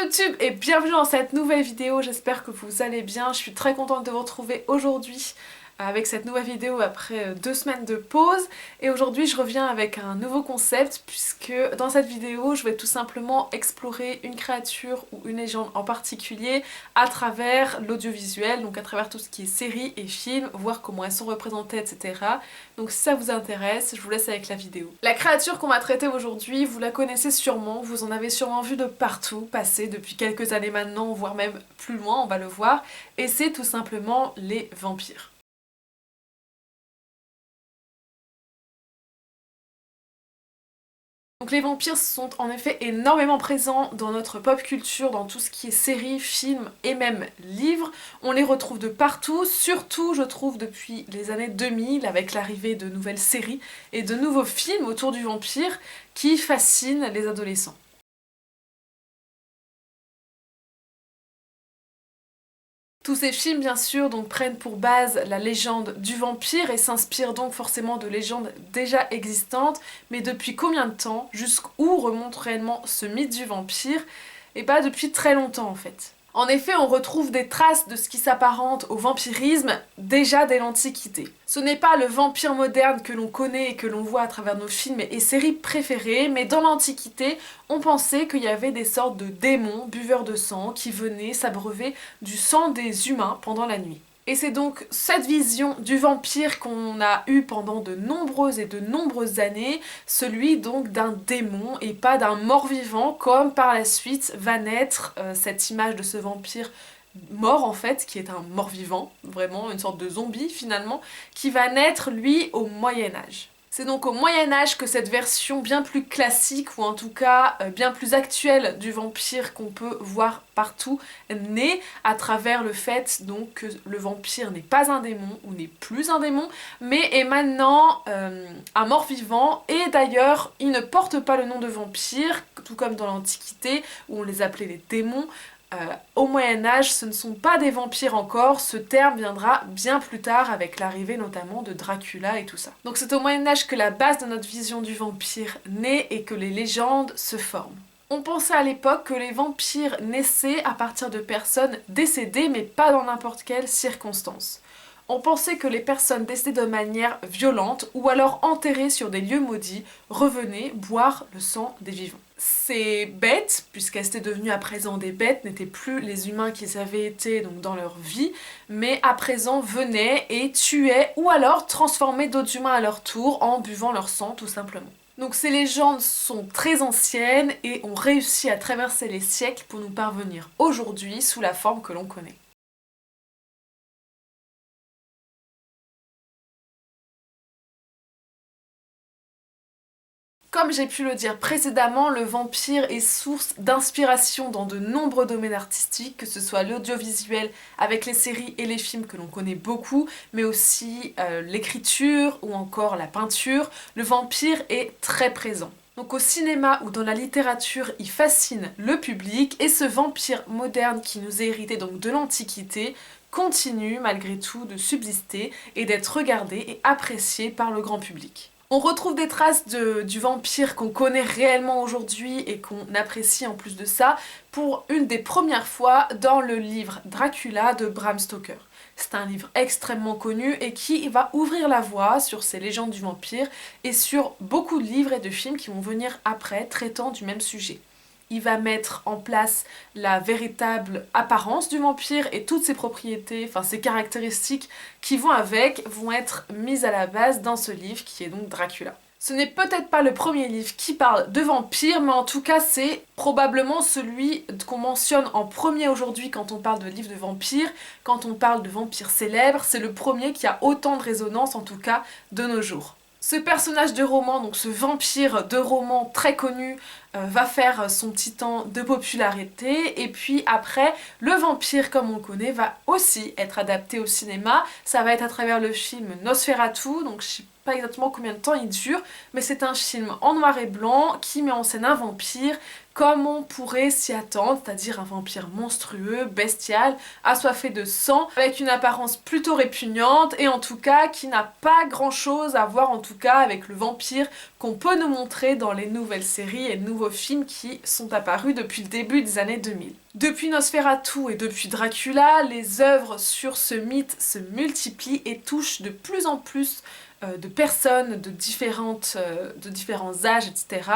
YouTube et bienvenue dans cette nouvelle vidéo, j'espère que vous allez bien. Je suis très contente de vous retrouver aujourd'hui avec cette nouvelle vidéo après 2 semaines de pause. Et aujourd'hui je reviens avec un nouveau concept puisque dans cette vidéo je vais tout simplement explorer une créature ou une légende en particulier à travers l'audiovisuel, donc à travers tout ce qui est séries et films, voir comment elles sont représentées, etc. Donc si ça vous intéresse, je vous laisse avec la vidéo. La créature qu'on va traiter aujourd'hui, vous la connaissez sûrement, vous en avez sûrement vu de partout passer depuis quelques années maintenant, voire même plus loin, on va le voir, et c'est tout simplement les vampires. Donc les vampires sont en effet énormément présents dans notre pop culture, dans tout ce qui est séries, films et même livres. On les retrouve de partout, surtout je trouve depuis les années 2000 avec l'arrivée de nouvelles séries et de nouveaux films autour du vampire qui fascinent les adolescents. Tous ces films, bien sûr, donc, prennent pour base la légende du vampire et s'inspirent donc forcément de légendes déjà existantes. Mais depuis combien de temps, jusqu'où remonte réellement ce mythe du vampire? Et pas depuis très longtemps en fait. En effet, on retrouve des traces de ce qui s'apparente au vampirisme déjà dès l'Antiquité. Ce n'est pas le vampire moderne que l'on connaît et que l'on voit à travers nos films et séries préférées, mais dans l'Antiquité, on pensait qu'il y avait des sortes de démons, buveurs de sang, qui venaient s'abreuver du sang des humains pendant la nuit. Et c'est donc cette vision du vampire qu'on a eue pendant de nombreuses années, celui donc d'un démon et pas d'un mort-vivant, comme par la suite va naître cette image de ce vampire mort en fait, qui est un mort-vivant, vraiment une sorte de zombie finalement, qui va naître lui au Moyen-Âge. C'est donc au Moyen-Âge que cette version bien plus classique, ou en tout cas bien plus actuelle du vampire qu'on peut voir partout, naît à travers le fait donc que le vampire n'est pas un démon, ou n'est plus un démon, mais est maintenant un mort-vivant, et d'ailleurs il ne porte pas le nom de vampire, tout comme dans l'Antiquité où on les appelait les démons. Au Moyen-Âge, ce ne sont pas des vampires encore, ce terme viendra bien plus tard avec l'arrivée notamment de Dracula et tout ça. Donc c'est au Moyen-Âge que la base de notre vision du vampire naît et que les légendes se forment. On pensait à l'époque que les vampires naissaient à partir de personnes décédées, mais pas dans n'importe quelle circonstance. On pensait que les personnes décédées de manière violente ou alors enterrées sur des lieux maudits revenaient boire le sang des vivants. Ces bêtes, puisqu'elles étaient devenues à présent des bêtes, n'étaient plus les humains qu'ils avaient été donc dans leur vie, mais à présent venaient et tuaient ou alors transformaient d'autres humains à leur tour en buvant leur sang tout simplement. Donc ces légendes sont très anciennes et ont réussi à traverser les siècles pour nous parvenir aujourd'hui sous la forme que l'on connaît. Comme j'ai pu le dire précédemment, le vampire est source d'inspiration dans de nombreux domaines artistiques, que ce soit l'audiovisuel avec les séries et les films que l'on connaît beaucoup, mais aussi l'écriture ou encore la peinture. Le vampire est très présent. Donc au cinéma ou dans la littérature, il fascine le public et ce vampire moderne qui nous est hérité donc de l'Antiquité continue malgré tout de subsister et d'être regardé et apprécié par le grand public. On retrouve des traces du vampire qu'on connaît réellement aujourd'hui et qu'on apprécie en plus de ça pour une des premières fois dans le livre Dracula de Bram Stoker. C'est un livre extrêmement connu et qui va ouvrir la voie sur ces légendes du vampire et sur beaucoup de livres et de films qui vont venir après traitant du même sujet. Il va mettre en place la véritable apparence du vampire et toutes ses propriétés, enfin ses caractéristiques qui vont avec, vont être mises à la base dans ce livre qui est donc Dracula. Ce n'est peut-être pas le premier livre qui parle de vampires, mais en tout cas c'est probablement celui qu'on mentionne en premier aujourd'hui quand on parle de livres de vampires, quand on parle de vampires célèbres, c'est le premier qui a autant de résonance en tout cas de nos jours. Ce personnage de roman, donc ce vampire de roman très connu, va faire son petit temps de popularité et puis après, le vampire comme on le connaît va aussi être adapté au cinéma. Ça va être à travers le film Nosferatu, donc je sais pas exactement combien de temps il dure, mais c'est un film en noir et blanc qui met en scène un vampire comme on pourrait s'y attendre, c'est-à-dire un vampire monstrueux, bestial, assoiffé de sang, avec une apparence plutôt répugnante et en tout cas qui n'a pas grand chose à voir en tout cas avec le vampire qu'on peut nous montrer dans les nouvelles séries et nouveaux nouveaux films qui sont apparus depuis le début des années 2000. Depuis Nosferatu et depuis Dracula, les œuvres sur ce mythe se multiplient et touchent de plus en plus de personnes de différents âges, etc.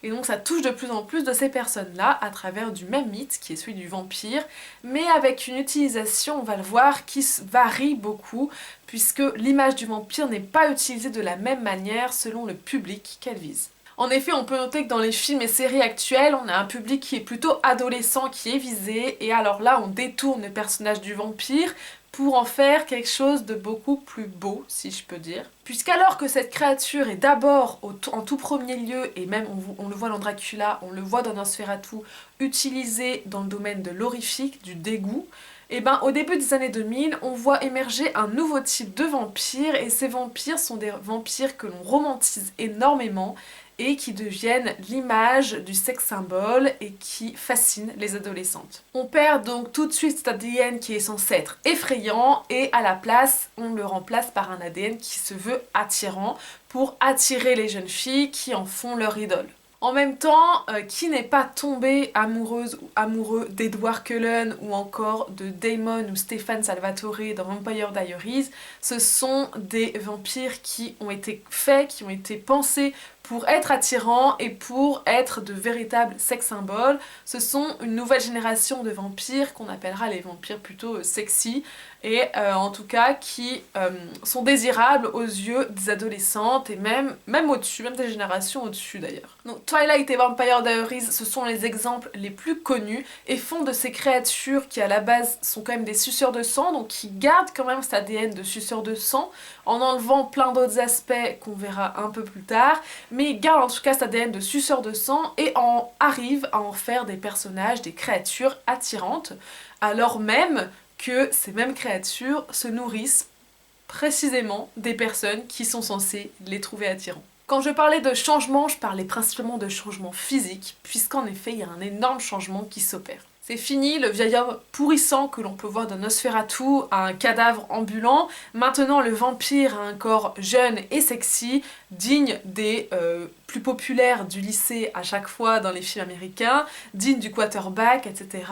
Et donc ça touche de plus en plus de ces personnes-là à travers du même mythe qui est celui du vampire, mais avec une utilisation, on va le voir, qui varie beaucoup, puisque l'image du vampire n'est pas utilisée de la même manière selon le public qu'elle vise. En effet, on peut noter que dans les films et séries actuelles, on a un public qui est plutôt adolescent qui est visé, et alors là, on détourne le personnage du vampire pour en faire quelque chose de beaucoup plus beau, si je peux dire. Puisqu'alors que cette créature est d'abord, en tout premier lieu, et même on le voit dans Dracula, on le voit dans Nosferatu, utilisée dans le domaine de l'horrifique, du dégoût, et ben au début des années 2000, on voit émerger un nouveau type de vampire, et ces vampires sont des vampires que l'on romantise énormément, et qui deviennent l'image du sex symbole et qui fascinent les adolescentes. On perd donc tout de suite cet ADN qui est censé être effrayant et à la place, on le remplace par un ADN qui se veut attirant pour attirer les jeunes filles qui en font leur idole. En même temps, qui n'est pas tombé amoureuse ou amoureux d'Edward Cullen ou encore de Damon ou Stéphane Salvatore dans Vampire Diaries, ce sont des vampires qui ont été faits, qui ont été pensés pour être attirants et pour être de véritables sex symboles. Ce sont une nouvelle génération de vampires qu'on appellera les vampires plutôt sexy et en tout cas qui sont désirables aux yeux des adolescentes et même au-dessus, même des générations au-dessus d'ailleurs. Donc Twilight et Vampire Diaries, ce sont les exemples les plus connus et font de ces créatures qui à la base sont quand même des suceurs de sang, donc qui gardent quand même cet ADN de suceurs de sang en enlevant plein d'autres aspects qu'on verra un peu plus tard, mais ils gardent en tout cas cet ADN de suceurs de sang et arrivent à en faire des personnages, des créatures attirantes, alors même que ces mêmes créatures se nourrissent précisément des personnes qui sont censées les trouver attirants. Quand je parlais de changement, je parlais principalement de changement physique, puisqu'en effet il y a un énorme changement qui s'opère. C'est fini le vieil homme pourrissant que l'on peut voir dans Nosferatu, un cadavre ambulant. Maintenant le vampire a un corps jeune et sexy, digne des plus populaires du lycée à chaque fois dans les films américains, digne du quarterback, etc.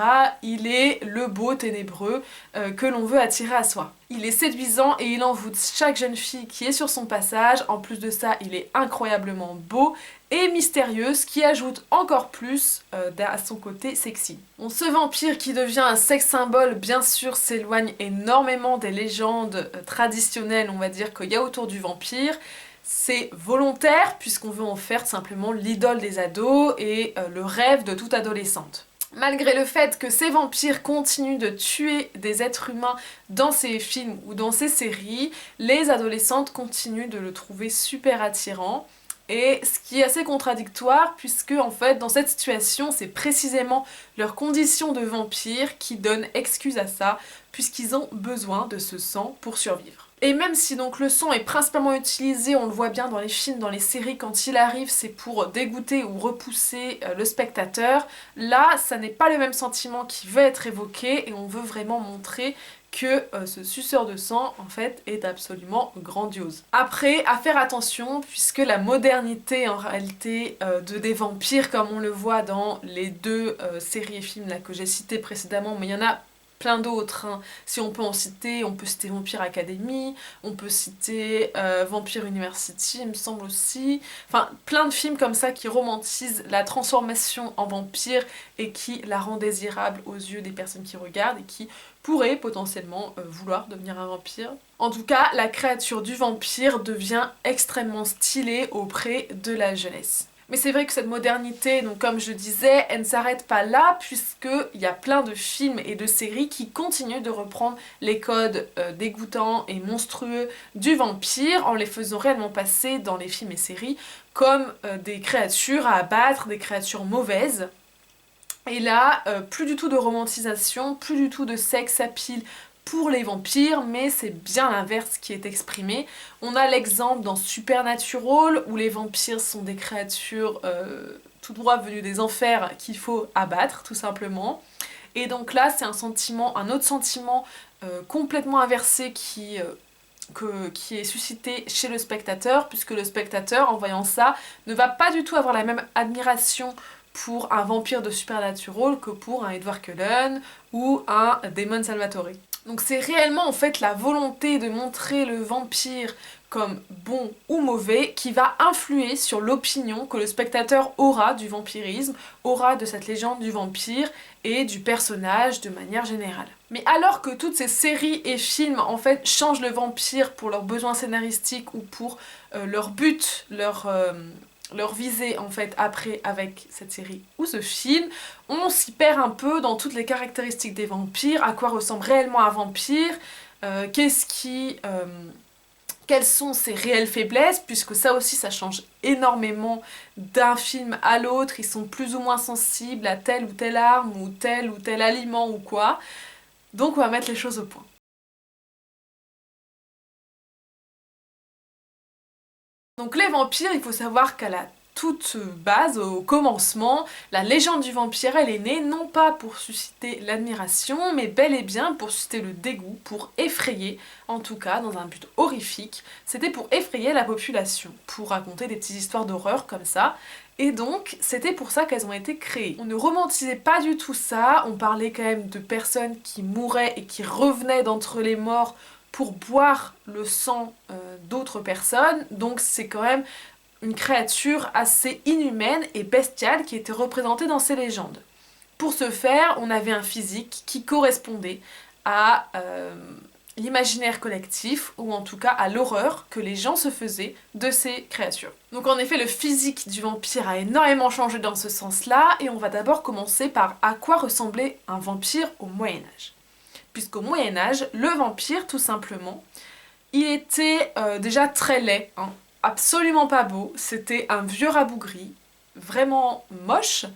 Il est le beau ténébreux que l'on veut attirer à soi. Il est séduisant et il envoûte chaque jeune fille qui est sur son passage. En plus de ça, il est incroyablement beau et mystérieux, ce qui ajoute encore plus à son côté sexy. Bon, ce vampire qui devient un sex symbole, bien sûr, s'éloigne énormément des légendes traditionnelles, on va dire, qu'il y a autour du vampire. C'est volontaire, puisqu'on veut en faire simplement l'idole des ados et le rêve de toute adolescente. Malgré le fait que ces vampires continuent de tuer des êtres humains dans ces films ou dans ces séries, les adolescentes continuent de le trouver super attirant. Et ce qui est assez contradictoire puisque en fait dans cette situation c'est précisément leur condition de vampire qui donne excuse à ça puisqu'ils ont besoin de ce sang pour survivre. Et même si donc le sang est principalement utilisé, on le voit bien dans les films, dans les séries, quand il arrive c'est pour dégoûter ou repousser le spectateur, là ça n'est pas le même sentiment qui veut être évoqué et on veut vraiment montrer que ce suceur de sang en fait est absolument grandiose. Après, à faire attention puisque la modernité en réalité des vampires comme on le voit dans les deux séries et films là, que j'ai cités précédemment, mais il y en a plein d'autres, hein. Si on peut en citer, on peut citer Vampire Academy, on peut citer Vampire University, il me semble aussi. Enfin, plein de films comme ça qui romantisent la transformation en vampire et qui la rend désirable aux yeux des personnes qui regardent et qui pourraient potentiellement vouloir devenir un vampire. En tout cas, la créature du vampire devient extrêmement stylée auprès de la jeunesse. Mais c'est vrai que cette modernité, donc comme je disais, elle ne s'arrête pas là puisqu'il y a plein de films et de séries qui continuent de reprendre les codes dégoûtants et monstrueux du vampire en les faisant réellement passer dans les films et séries comme des créatures à abattre, des créatures mauvaises. Et là, plus du tout de romantisation, plus du tout de sex appeal pour les vampires, mais c'est bien l'inverse qui est exprimé. On a l'exemple dans Supernatural où les vampires sont des créatures tout droit venues des enfers qu'il faut abattre tout simplement. Et donc là c'est un autre sentiment complètement inversé qui est suscité chez le spectateur, puisque le spectateur en voyant ça ne va pas du tout avoir la même admiration pour un vampire de Supernatural que pour un Edward Cullen ou un Damon Salvatore. Donc c'est réellement en fait la volonté de montrer le vampire comme bon ou mauvais qui va influer sur l'opinion que le spectateur aura du vampirisme, aura de cette légende du vampire et du personnage de manière générale. Mais alors que toutes ces séries et films en fait changent le vampire pour leurs besoins scénaristiques ou pour leur but, leur visée en fait après avec cette série ou ce film, on s'y perd un peu dans toutes les caractéristiques des vampires, à quoi ressemble réellement un vampire, quelles sont ses réelles faiblesses, puisque ça aussi ça change énormément d'un film à l'autre, ils sont plus ou moins sensibles à telle ou telle arme ou tel aliment ou quoi. Donc on va mettre les choses au point. Donc les vampires, il faut savoir qu'à la toute base, au commencement, la légende du vampire, elle est née non pas pour susciter l'admiration, mais bel et bien pour susciter le dégoût, pour effrayer, en tout cas dans un but horrifique. C'était pour effrayer la population, pour raconter des petites histoires d'horreur comme ça. Et donc, c'était pour ça qu'elles ont été créées. On ne romantisait pas du tout ça, on parlait quand même de personnes qui mouraient et qui revenaient d'entre les morts pour boire le sang d'autres personnes, donc c'est quand même une créature assez inhumaine et bestiale qui était représentée dans ces légendes. Pour ce faire, on avait un physique qui correspondait à l'imaginaire collectif, ou en tout cas à l'horreur que les gens se faisaient de ces créatures. Donc en effet, le physique du vampire a énormément changé dans ce sens-là, et on va d'abord commencer par à quoi ressemblait un vampire au Moyen-Âge. Puisqu'au Moyen-Âge, le vampire, tout simplement, il était déjà très laid, hein, absolument pas beau, c'était un vieux rabougri, vraiment moche,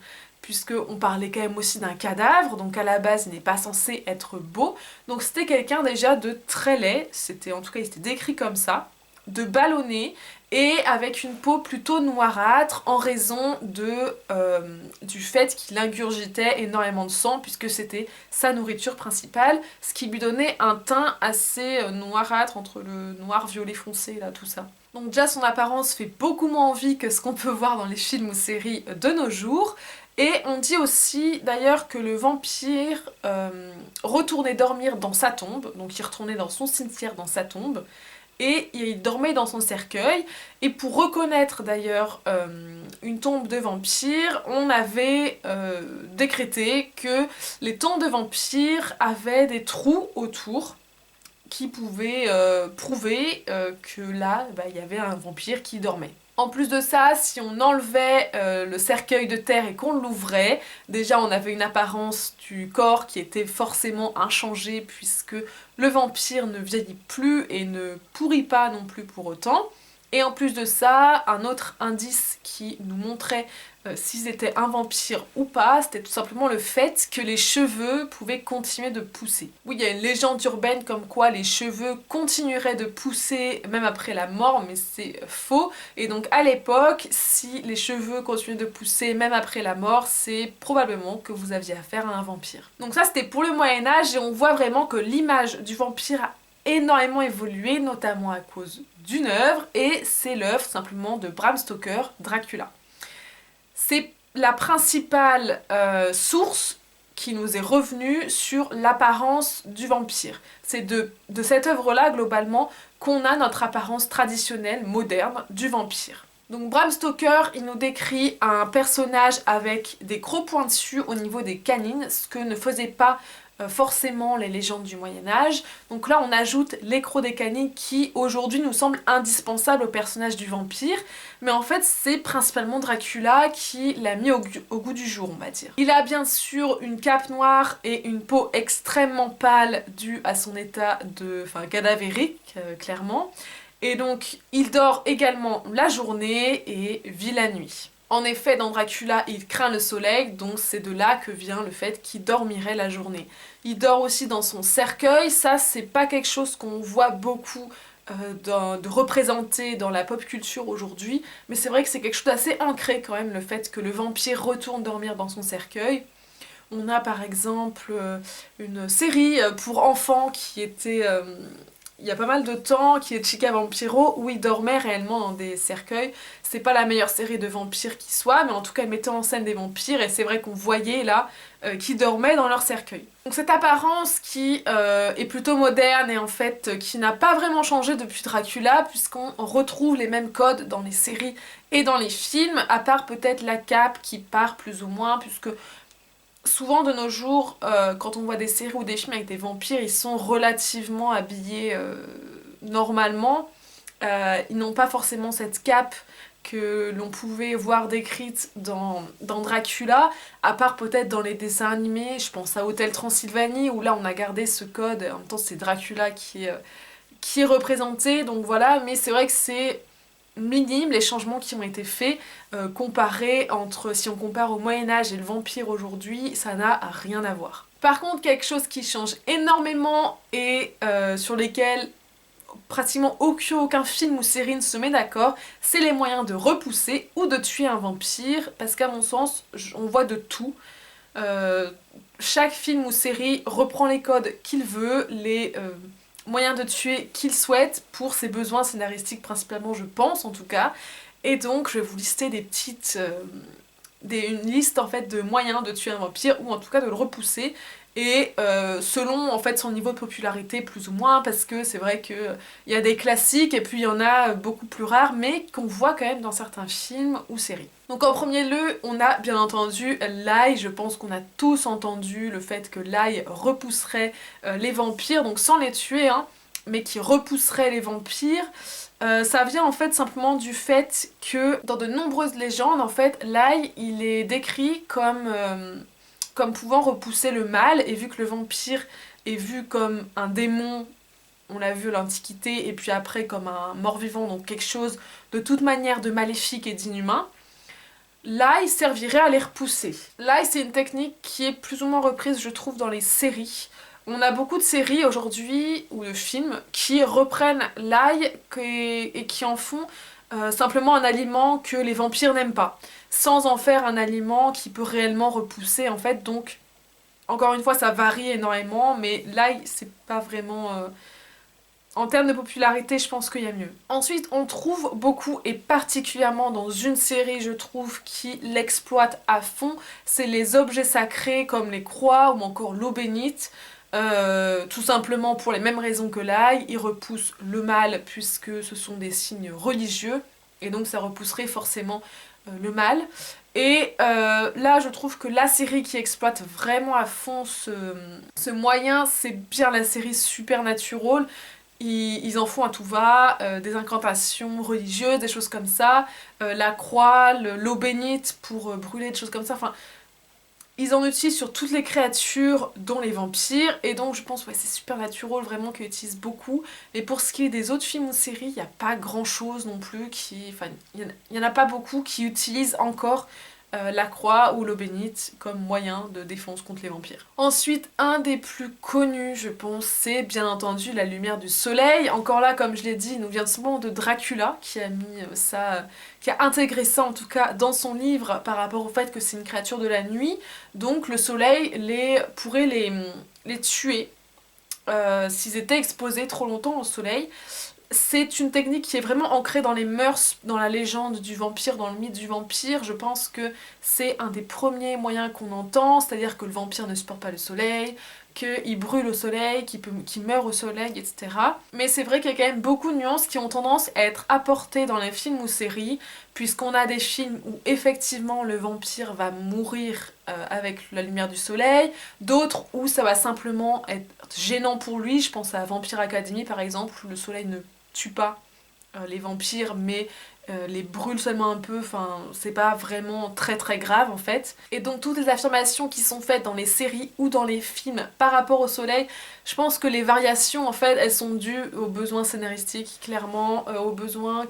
puisqu'on parlait quand même aussi d'un cadavre, donc à la base il n'est pas censé être beau, donc c'était quelqu'un déjà de très laid, en tout cas il était décrit comme ça, de ballonné, et avec une peau plutôt noirâtre en raison du fait qu'il ingurgitait énormément de sang puisque c'était sa nourriture principale, ce qui lui donnait un teint assez noirâtre entre le noir violet foncé là tout ça. Donc déjà son apparence fait beaucoup moins envie que ce qu'on peut voir dans les films ou séries de nos jours. Et on dit aussi d'ailleurs que le vampire retournait dormir dans sa tombe, donc il retournait dans son cimetière dans sa tombe, et il dormait dans son cercueil. Et pour reconnaître d'ailleurs une tombe de vampire, on avait décrété que les tombes de vampires avaient des trous autour qui pouvaient prouver que là, il y avait un vampire qui dormait. En plus de ça, si on enlevait le cercueil de terre et qu'on l'ouvrait, déjà on avait une apparence du corps qui était forcément inchangée puisque le vampire ne vieillit plus et ne pourrit pas non plus pour autant. Et en plus de ça, un autre indice qui nous montrait s'ils étaient un vampire ou pas, c'était tout simplement le fait que les cheveux pouvaient continuer de pousser. Oui, il y a une légende urbaine comme quoi les cheveux continueraient de pousser même après la mort, mais c'est faux. Et donc à l'époque, si les cheveux continuaient de pousser même après la mort, c'est probablement que vous aviez affaire à un vampire. Donc ça c'était pour le Moyen-Âge et on voit vraiment que l'image du vampire a énormément évolué, notamment à cause d'une œuvre, et c'est l'œuvre simplement de Bram Stoker, Dracula. C'est la principale source qui nous est revenue sur l'apparence du vampire. C'est de cette œuvre-là, globalement, qu'on a notre apparence traditionnelle, moderne, du vampire. Donc Bram Stoker, il nous décrit un personnage avec des gros points dessus au niveau des canines, ce que ne faisaient pas forcément les légendes du Moyen-Âge. Donc là on ajoute les crocs des canines qui aujourd'hui nous semblent indispensables au personnage du vampire, mais en fait c'est principalement Dracula qui l'a mis au goût du jour, on va dire. Il a bien sûr une cape noire et une peau extrêmement pâle due à son état cadavérique, clairement. Et donc il dort également la journée et vit la nuit. En effet, dans Dracula, il craint le soleil, donc c'est de là que vient le fait qu'il dormirait la journée. Il dort aussi dans son cercueil, ça c'est pas quelque chose qu'on voit beaucoup de représenter dans la pop culture aujourd'hui, mais c'est vrai que c'est quelque chose d'assez ancré quand même, le fait que le vampire retourne dormir dans son cercueil. On a par exemple une série pour enfants qui était il y a pas mal de temps, qui est Chica Vampiro, où il dormait réellement dans des cercueils. C'est pas la meilleure série de vampires qui soit, mais en tout cas elle mettait en scène des vampires, et c'est vrai qu'on voyait là qu'ils dormaient dans leur cercueil. Donc cette apparence qui est plutôt moderne et en fait qui n'a pas vraiment changé depuis Dracula, puisqu'on retrouve les mêmes codes dans les séries et dans les films, à part peut-être la cape qui part plus ou moins, puisque souvent de nos jours, quand on voit des séries ou des films avec des vampires, ils sont relativement habillés normalement. Ils n'ont pas forcément cette cape que l'on pouvait voir décrite dans Dracula, à part peut-être dans les dessins animés, je pense à Hôtel Transylvanie, où là on a gardé ce code, en même temps c'est Dracula qui est représenté, donc voilà, mais c'est vrai que c'est minime les changements qui ont été faits, comparé entre, si on compare au Moyen-Âge et le vampire aujourd'hui, ça n'a rien à voir. Par contre, quelque chose qui change énormément et sur lesquels pratiquement aucun film ou série ne se met d'accord, c'est les moyens de repousser ou de tuer un vampire, parce qu'à mon sens, on voit de tout. Chaque film ou série reprend les codes qu'il veut, les moyens de tuer qu'il souhaite pour ses besoins scénaristiques principalement, je pense en tout cas. Et donc je vais vous lister des petites... une liste en fait de moyens de tuer un vampire, ou en tout cas de le repousser, et selon en fait son niveau de popularité plus ou moins, parce que c'est vrai qu'il y a des classiques et puis il y en a beaucoup plus rares, mais qu'on voit quand même dans certains films ou séries. Donc en premier lieu, on a bien entendu l'ail. Je pense qu'on a tous entendu le fait que l'ail repousserait les vampires, donc sans les tuer, hein, mais qui repousserait les vampires. Ça vient en fait simplement du fait que dans de nombreuses légendes, en fait, l'ail il est décrit comme pouvant repousser le mal, et vu que le vampire est vu comme un démon, on l'a vu à l'Antiquité, et puis après comme un mort-vivant, donc quelque chose de toute manière de maléfique et d'inhumain, l'ail servirait à les repousser. L'ail c'est une technique qui est plus ou moins reprise, je trouve, dans les séries. On a beaucoup de séries aujourd'hui, ou de films, qui reprennent l'ail et qui en font simplement un aliment que les vampires n'aiment pas, sans en faire un aliment qui peut réellement repousser en fait. Donc encore une fois ça varie énormément, mais l'ail c'est pas vraiment... En termes de popularité, je pense qu'il y a mieux. Ensuite, on trouve beaucoup, et particulièrement dans une série, je trouve, qui l'exploite à fond, c'est les objets sacrés comme les croix ou encore l'eau bénite. Tout simplement pour les mêmes raisons que l'ail, ils repoussent le mal puisque ce sont des signes religieux, et donc ça repousserait forcément le mal. Et là je trouve que la série qui exploite vraiment à fond ce moyen, c'est bien la série Supernatural. Ils en font à tout va, des incantations religieuses, des choses comme ça, la croix, l'eau bénite pour brûler, des choses comme ça, enfin... Ils en utilisent sur toutes les créatures, dont les vampires, et donc je pense ouais, c'est Supernatural vraiment qu'ils utilisent beaucoup. Mais pour ce qui est des autres films ou séries, il n'y a pas grand chose non plus qui... Enfin, il n'y en a pas beaucoup qui utilisent encore la croix ou l'eau bénite comme moyen de défense contre les vampires. Ensuite, un des plus connus, je pense, c'est bien entendu la lumière du soleil. Encore là, comme je l'ai dit, il nous vient souvent de Dracula, qui a mis ça... qui a intégré ça en tout cas dans son livre par rapport au fait que c'est une créature de la nuit. Donc le soleil pourrait les tuer s'ils étaient exposés trop longtemps au soleil. C'est une technique qui est vraiment ancrée dans les mœurs, dans la légende du vampire, dans le mythe du vampire. Je pense que c'est un des premiers moyens qu'on entend, c'est-à-dire que le vampire ne supporte pas le soleil, qu'il brûle au soleil, qu'il meurt au soleil, etc. Mais c'est vrai qu'il y a quand même beaucoup de nuances qui ont tendance à être apportées dans les films ou séries, puisqu'on a des films où effectivement le vampire va mourir avec la lumière du soleil, d'autres où ça va simplement être gênant pour lui. Je pense à Vampire Academy par exemple, où le soleil ne tue pas les vampires, mais les brûle seulement un peu, enfin c'est pas vraiment très très grave en fait. Et donc toutes les affirmations qui sont faites dans les séries ou dans les films par rapport au soleil, je pense que les variations en fait elles sont dues aux besoins scénaristiques clairement, aux besoins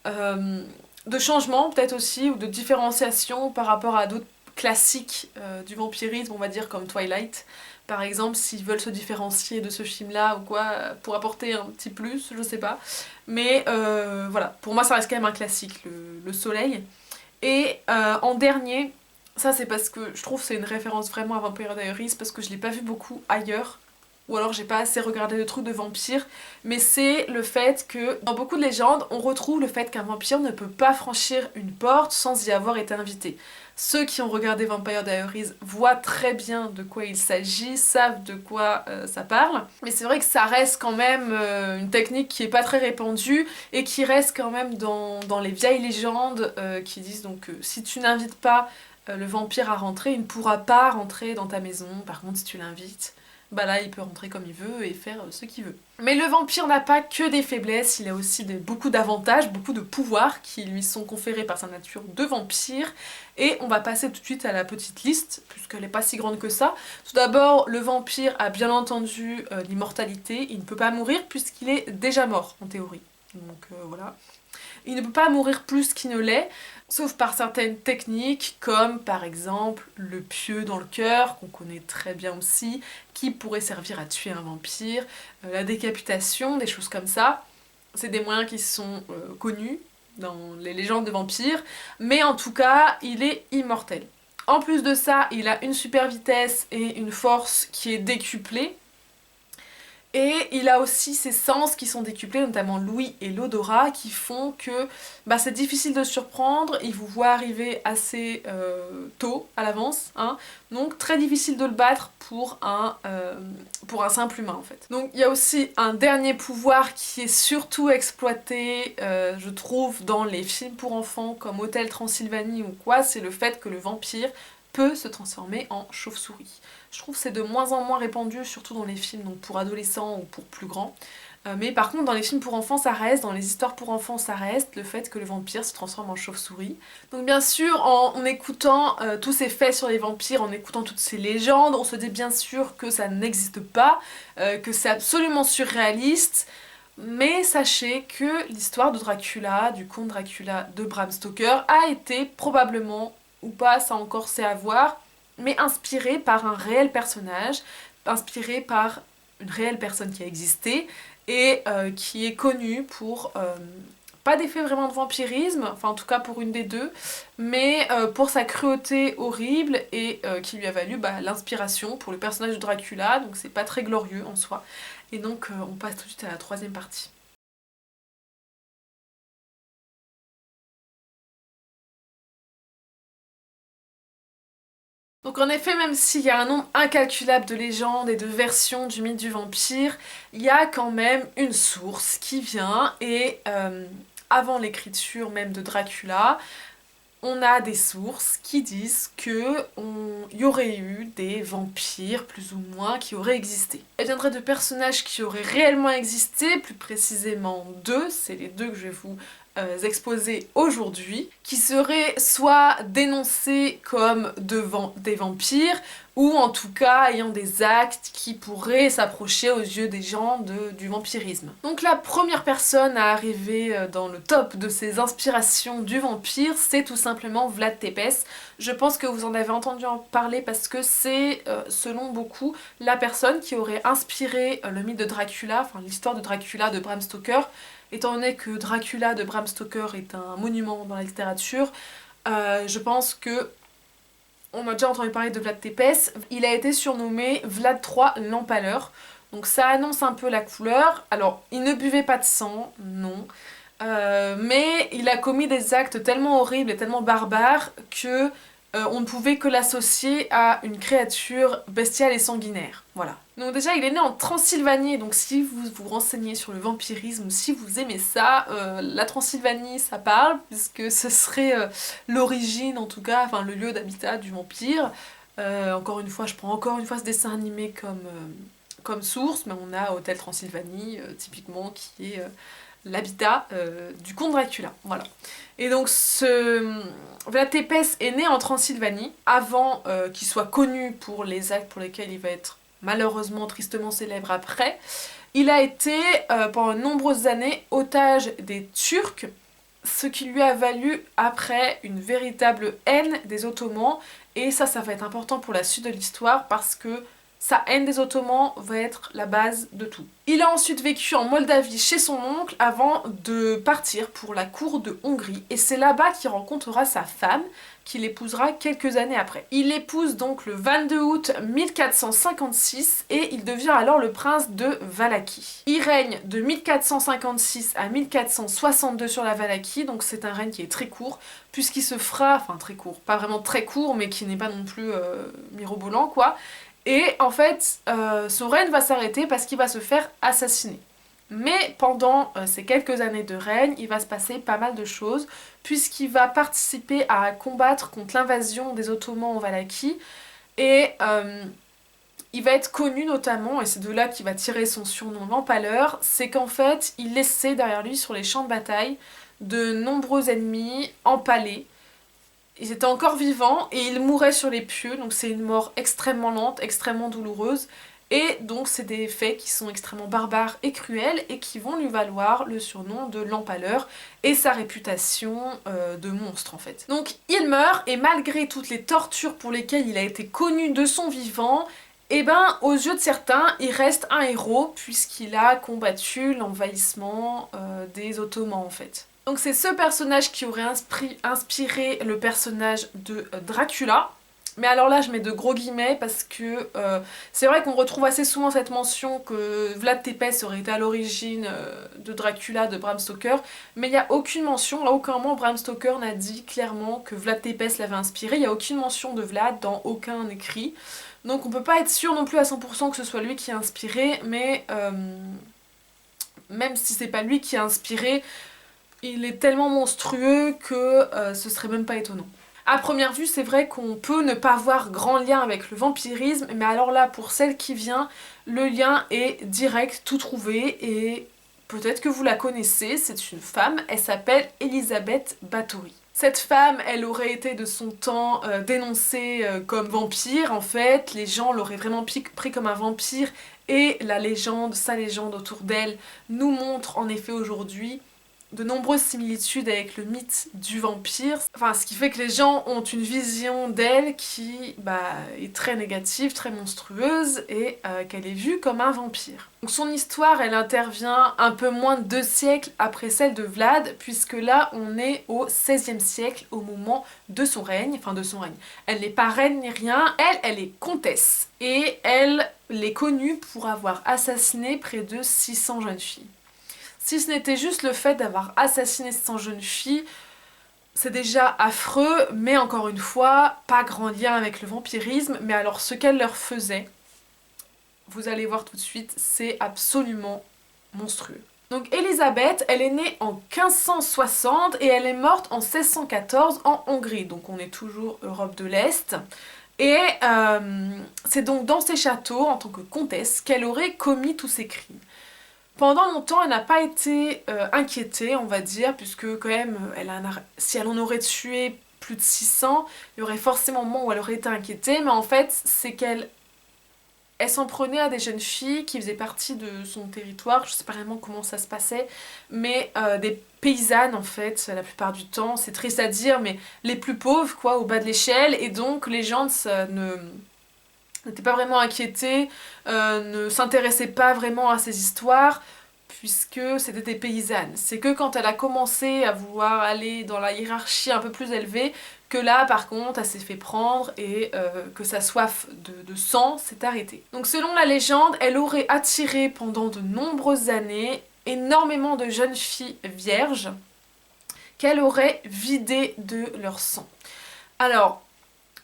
de changement peut-être aussi, ou de différenciation par rapport à d'autres classiques du vampirisme, on va dire comme Twilight. Par exemple, s'ils veulent se différencier de ce film-là ou quoi, pour apporter un petit plus, je sais pas. Mais voilà, pour moi ça reste quand même un classique, le soleil. Et en dernier, ça c'est parce que je trouve que c'est une référence vraiment à Vampire Diaries, parce que je l'ai pas vu beaucoup ailleurs, ou alors j'ai pas assez regardé de trucs de vampires, mais c'est le fait que dans beaucoup de légendes, on retrouve le fait qu'un vampire ne peut pas franchir une porte sans y avoir été invité. Ceux qui ont regardé Vampire Diaries voient très bien de quoi il s'agit, savent de quoi ça parle, mais c'est vrai que ça reste quand même une technique qui est pas très répandue et qui reste quand même dans les vieilles légendes qui disent donc si tu n'invites pas le vampire à rentrer, il ne pourra pas rentrer dans ta maison. Par contre, si tu l'invites, bah là, il peut rentrer comme il veut et faire ce qu'il veut. Mais le vampire n'a pas que des faiblesses, il a aussi beaucoup d'avantages, beaucoup de pouvoirs qui lui sont conférés par sa nature de vampire. Et on va passer tout de suite à la petite liste, puisqu'elle n'est pas si grande que ça. Tout d'abord, le vampire a bien entendu l'immortalité. Il ne peut pas mourir puisqu'il est déjà mort, en théorie. Donc voilà. Il ne peut pas mourir plus qu'il ne l'est, sauf par certaines techniques, comme par exemple le pieu dans le cœur, qu'on connaît très bien aussi, qui pourrait servir à tuer un vampire, la décapitation, des choses comme ça. C'est des moyens qui sont connus dans les légendes de vampires, mais en tout cas, il est immortel. En plus de ça, il a une super vitesse et une force qui est décuplée. Et il a aussi ses sens qui sont décuplés, notamment l'ouïe et l'odorat, qui font que c'est difficile de surprendre, il vous voit arriver assez tôt à l'avance, hein, donc très difficile de le battre pour un simple humain en fait. Donc il y a aussi un dernier pouvoir qui est surtout exploité, je trouve, dans les films pour enfants comme Hôtel Transylvanie ou quoi, c'est le fait que le vampire peut se transformer en chauve-souris. Je trouve que c'est de moins en moins répandu, surtout dans les films donc pour adolescents ou pour plus grands. Mais par contre, dans les films pour enfants, ça reste, dans les histoires pour enfants, ça reste le fait que le vampire se transforme en chauve-souris. Donc bien sûr, en écoutant tous ces faits sur les vampires, en écoutant toutes ces légendes, on se dit bien sûr que ça n'existe pas, que c'est absolument surréaliste. Mais sachez que l'histoire de Dracula, du comte Dracula de Bram Stoker, a été probablement, ou pas, ça encore c'est à voir, mais inspiré par un réel personnage, inspiré par une réelle personne qui a existé et qui est connue pour pas des faits vraiment de vampirisme, enfin en tout cas pour une des deux, mais pour sa cruauté horrible et qui lui a valu l'inspiration pour le personnage de Dracula, donc c'est pas très glorieux en soi. Et donc on passe tout de suite à la troisième partie. Donc en effet, même s'il y a un nombre incalculable de légendes et de versions du mythe du vampire, il y a quand même une source qui vient et avant l'écriture même de Dracula, on a des sources qui disent qu'il y aurait eu des vampires, plus ou moins, qui auraient existé. Elle viendrait de personnages qui auraient réellement existé, plus précisément deux, c'est les deux que je vais vous exposer aujourd'hui, qui seraient soit dénoncés comme des vampires, ou en tout cas ayant des actes qui pourraient s'approcher aux yeux des gens du vampirisme. Donc la première personne à arriver dans le top de ces inspirations du vampire, c'est tout simplement Vlad Tepes. Je pense que vous en avez entendu en parler parce que c'est, selon beaucoup, la personne qui aurait inspiré le mythe de Dracula, enfin l'histoire de Dracula de Bram Stoker. Étant donné que Dracula de Bram Stoker est un monument dans la littérature, je pense que on a déjà entendu parler de Vlad Tepes. Il a été surnommé Vlad III l'Empaleur. Donc ça annonce un peu la couleur. Alors, il ne buvait pas de sang, non. Mais il a commis des actes tellement horribles et tellement barbares que on ne pouvait que l'associer à une créature bestiale et sanguinaire. Voilà. Donc déjà, il est né en Transylvanie, donc si vous vous renseignez sur le vampirisme, si vous aimez ça, la Transylvanie, ça parle, puisque ce serait l'origine, en tout cas, enfin le lieu d'habitat du vampire. Encore une fois, je prends encore une fois ce dessin animé comme source, mais on a Hôtel Transylvanie, typiquement, qui est l'habitat du comte Dracula, voilà. Et donc Vlad Tepes est né en Transylvanie, avant qu'il soit connu pour les actes pour lesquels il va être malheureusement tristement célèbre après. Il a été pendant de nombreuses années otage des Turcs, ce qui lui a valu après une véritable haine des Ottomans, et ça va être important pour la suite de l'histoire parce que sa haine des Ottomans va être la base de tout. Il a ensuite vécu en Moldavie chez son oncle avant de partir pour la cour de Hongrie et c'est là-bas qu'il rencontrera sa femme qu'il épousera quelques années après. Il l'épouse donc le 22 août 1456 et il devient alors le prince de Valachie. Il règne de 1456 à 1462 sur la Valachie, donc c'est un règne qui est très court puisqu'il se fera, enfin très court, pas vraiment très court mais qui n'est pas non plus mirobolant quoi. Et en fait, son règne va s'arrêter parce qu'il va se faire assassiner. Mais pendant ces quelques années de règne, il va se passer pas mal de choses, puisqu'il va participer à combattre contre l'invasion des Ottomans en Valachie, et il va être connu notamment, et c'est de là qu'il va tirer son surnom l'Empaleur, c'est qu'en fait, il laissait derrière lui sur les champs de bataille de nombreux ennemis empalés. Ils étaient encore vivants et ils mouraient sur les pieux, donc c'est une mort extrêmement lente, extrêmement douloureuse. Et donc c'est des faits qui sont extrêmement barbares et cruels et qui vont lui valoir le surnom de l'Empaleur et sa réputation de monstre en fait. Donc il meurt et malgré toutes les tortures pour lesquelles il a été connu de son vivant, et ben aux yeux de certains il reste un héros puisqu'il a combattu l'envahissement des Ottomans en fait. Donc c'est ce personnage qui aurait inspiré le personnage de Dracula. Mais alors là je mets de gros guillemets parce que c'est vrai qu'on retrouve assez souvent cette mention que Vlad Tepes aurait été à l'origine de Dracula de Bram Stoker, mais il n'y a aucune mention, à aucun moment Bram Stoker n'a dit clairement que Vlad Tepes l'avait inspiré, il n'y a aucune mention de Vlad dans aucun écrit, donc on peut pas être sûr non plus à 100% que ce soit lui qui a inspiré, mais même si c'est pas lui qui a inspiré, il est tellement monstrueux que ce serait même pas étonnant. À première vue, c'est vrai qu'on peut ne pas voir grand lien avec le vampirisme, mais alors là, pour celle qui vient, le lien est direct, tout trouvé, et peut-être que vous la connaissez, c'est une femme, elle s'appelle Elisabeth Báthory. Cette femme, elle aurait été de son temps dénoncée comme vampire, en fait, les gens l'auraient vraiment pris comme un vampire, et la légende, sa légende autour d'elle, nous montre en effet aujourd'hui de nombreuses similitudes avec le mythe du vampire, enfin ce qui fait que les gens ont une vision d'elle qui est très négative, très monstrueuse et qu'elle est vue comme un vampire. Donc son histoire elle intervient un peu moins de 2 siècles après celle de Vlad, puisque là on est au XVIe siècle au moment de son règne, enfin de son règne. Elle n'est pas reine ni rien, elle est comtesse et elle est connue pour avoir assassiné près de 600 jeunes filles. Si ce n'était juste le fait d'avoir assassiné 100 jeunes filles, c'est déjà affreux, mais encore une fois, pas grand lien avec le vampirisme, mais alors ce qu'elle leur faisait, vous allez voir tout de suite, c'est absolument monstrueux. Donc Elisabeth, elle est née en 1560 et elle est morte en 1614 en Hongrie, donc on est toujours Europe de l'Est. Et c'est donc dans ces châteaux, en tant que comtesse, qu'elle aurait commis tous ces crimes. Pendant longtemps, elle n'a pas été inquiétée, on va dire, puisque quand même, si elle en aurait tué plus de 600, il y aurait forcément un moment où elle aurait été inquiétée, mais en fait, c'est qu'elle s'en prenait à des jeunes filles qui faisaient partie de son territoire, je sais pas vraiment comment ça se passait, mais des paysannes en fait, la plupart du temps, c'est triste à dire, mais les plus pauvres, quoi, au bas de l'échelle, et donc les gens n'étaient pas vraiment inquiétés, ne s'intéressaient pas vraiment à ces histoires, puisque c'était des paysannes. C'est que quand elle a commencé à vouloir aller dans la hiérarchie un peu plus élevée, que là par contre elle s'est fait prendre et que sa soif de sang s'est arrêtée. Donc selon la légende, elle aurait attiré pendant de nombreuses années énormément de jeunes filles vierges qu'elle aurait vidées de leur sang. Alors,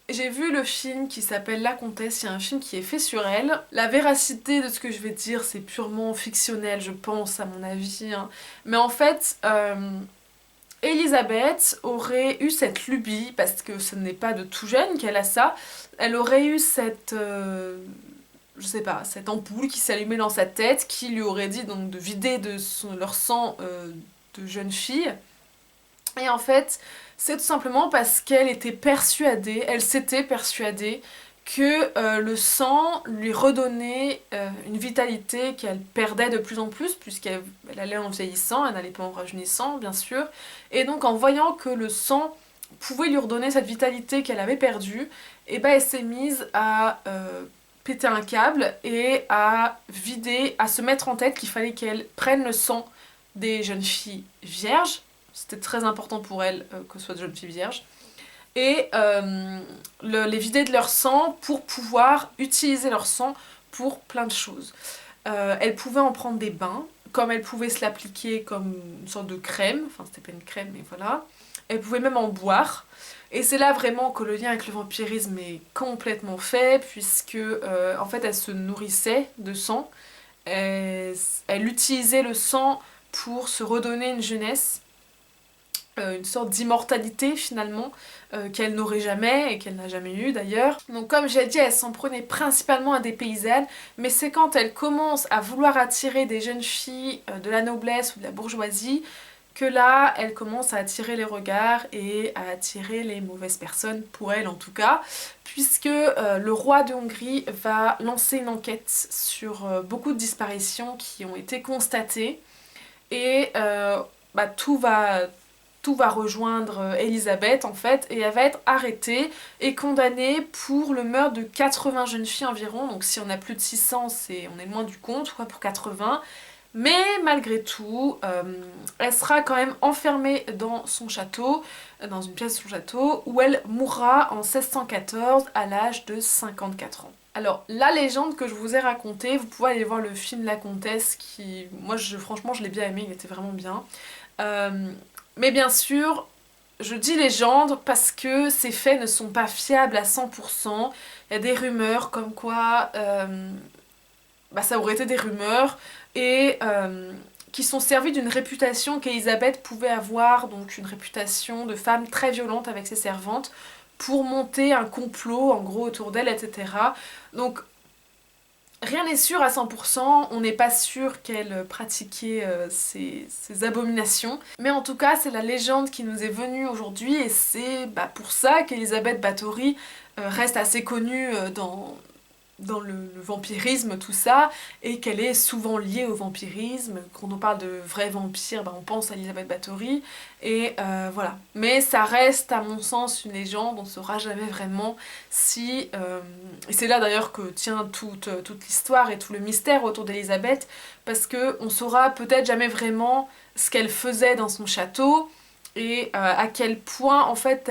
j'ai vu le film qui s'appelle La Comtesse, il y a un film qui est fait sur elle. La véracité de ce que je vais dire, c'est purement fictionnel, je pense, à mon avis. Hein. Mais en fait, Elisabeth aurait eu cette lubie, parce que ce n'est pas de tout jeune qu'elle a ça, elle aurait eu cette... je sais pas, cette ampoule qui s'allumait dans sa tête, qui lui aurait dit donc de vider leur sang de jeunes filles. Et en fait, c'est tout simplement parce qu'elle était persuadée, elle s'était persuadée que le sang lui redonnait une vitalité qu'elle perdait de plus en plus, puisqu'elle allait en vieillissant, elle n'allait pas en rajeunissant, bien sûr. Et donc en voyant que le sang pouvait lui redonner cette vitalité qu'elle avait perdue, et ben elle s'est mise à pété un câble et a vidé, à se mettre en tête qu'il fallait qu'elle prenne le sang des jeunes filles vierges. C'était très important pour elle que ce soit de jeunes filles vierges. Et les vider de leur sang pour pouvoir utiliser leur sang pour plein de choses. Elle pouvait en prendre des bains, comme elle pouvait se l'appliquer comme une sorte de crème, enfin c'était pas une crème mais voilà. Elle pouvait même en boire. Et c'est là vraiment que le lien avec le vampirisme est complètement fait, puisque en fait elle se nourrissait de sang, elle utilisait le sang pour se redonner une jeunesse, une sorte d'immortalité finalement, qu'elle n'aurait jamais et qu'elle n'a jamais eu d'ailleurs. Donc comme j'ai dit, elle s'en prenait principalement à des paysannes, mais c'est quand elle commence à vouloir attirer des jeunes filles de la noblesse ou de la bourgeoisie que là, elle commence à attirer les regards et à attirer les mauvaises personnes, pour elle en tout cas, puisque le roi de Hongrie va lancer une enquête sur beaucoup de disparitions qui ont été constatées, et tout va rejoindre Elisabeth en fait, et elle va être arrêtée et condamnée pour le meurtre de 80 jeunes filles environ. Donc si on a plus de 600, on est loin du compte, quoi, pour 80. Mais malgré tout, elle sera quand même enfermée dans son château, dans une pièce de son château, où elle mourra en 1614 à l'âge de 54 ans. Alors, la légende que je vous ai racontée, vous pouvez aller voir le film La Comtesse, qui, moi, franchement, je l'ai bien aimé, il était vraiment bien. Mais bien sûr, je dis légende parce que ces faits ne sont pas fiables à 100%. Il y a des rumeurs comme quoi ça aurait été des rumeurs, et qui sont servies d'une réputation qu'Elisabeth pouvait avoir, donc une réputation de femme très violente avec ses servantes, pour monter un complot en gros autour d'elle, etc. Donc rien n'est sûr à 100%, on n'est pas sûr qu'elle pratiquait ces abominations, mais en tout cas c'est la légende qui nous est venue aujourd'hui, et c'est pour ça qu'Elisabeth Báthory reste assez connue dans le vampirisme, tout ça, et qu'elle est souvent liée au vampirisme. Quand on parle de vrais vampires, on pense à Elisabeth Báthory, et voilà. Mais ça reste, à mon sens, une légende, on ne saura jamais vraiment si... Et c'est là d'ailleurs que tient toute l'histoire et tout le mystère autour d'Elisabeth, parce qu'on saura peut-être jamais vraiment ce qu'elle faisait dans son château, et à quel point, en fait,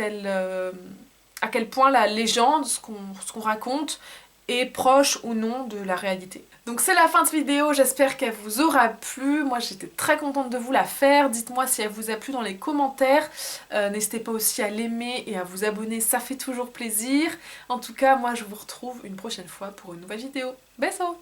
à quel point la légende, ce qu'on raconte, est proche ou non de la réalité. Donc c'est la fin de cette vidéo, j'espère qu'elle vous aura plu. Moi j'étais très contente de vous la faire. Dites-moi si elle vous a plu dans les commentaires. N'hésitez pas aussi à l'aimer et à vous abonner, ça fait toujours plaisir. En tout cas, moi je vous retrouve une prochaine fois pour une nouvelle vidéo. Bisous!